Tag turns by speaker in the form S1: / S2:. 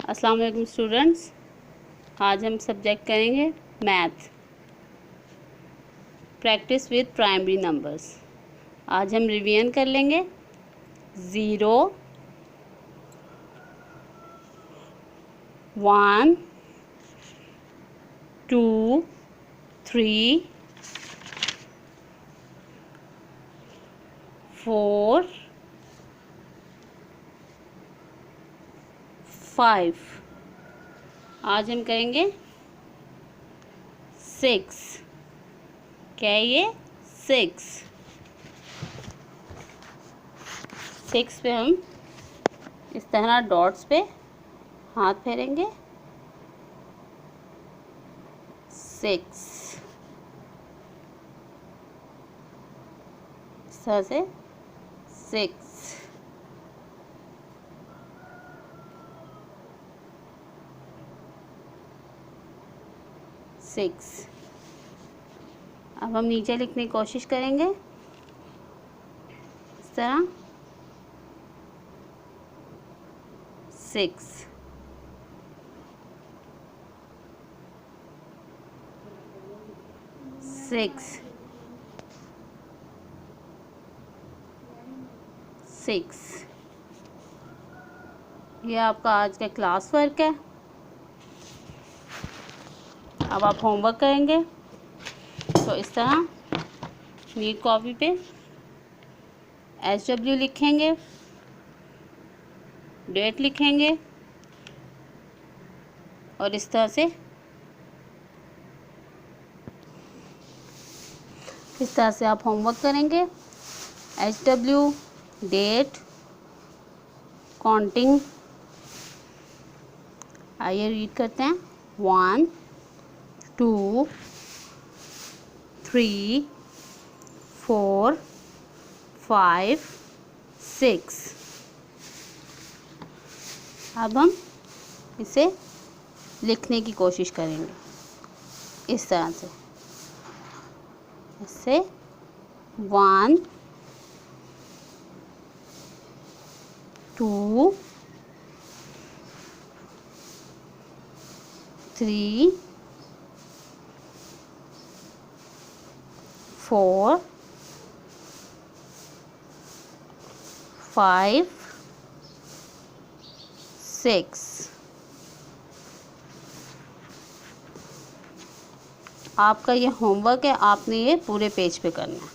S1: अस्सलाम वालेकुम स्टूडेंट्स। आज हम सब्जेक्ट करेंगे math, practice with primary numbers. आज हम रिवीजन कर लेंगे 0, 1, 2, 3, 4, 5। आज हम करेंगे 6। क्या है ये? 6 पे हम इस तरह डॉट्स पे हाथ फेरेंगे। 6 इस तरह से 6। 6। अब हम नीचे लिखने की कोशिश करेंगे इस तरह 6। 6 6। ये आपका आज का क्लास वर्क है। अब आप होमवर्क करेंगे तो इस तरह नीट कॉपी पे SW लिखेंगे, डेट लिखेंगे और इस तरह से आप होमवर्क करेंगे। SW, date, counting. आइए रीड करते हैं। 1, 2, 3, 4, 5, 6। अब हम इसे लिखने की कोशिश करेंगे इस तरह से। 1, 2, 3, 4, 5, 6। आपका ये होमवर्क है, आपने ये पूरे पेज पे करना है।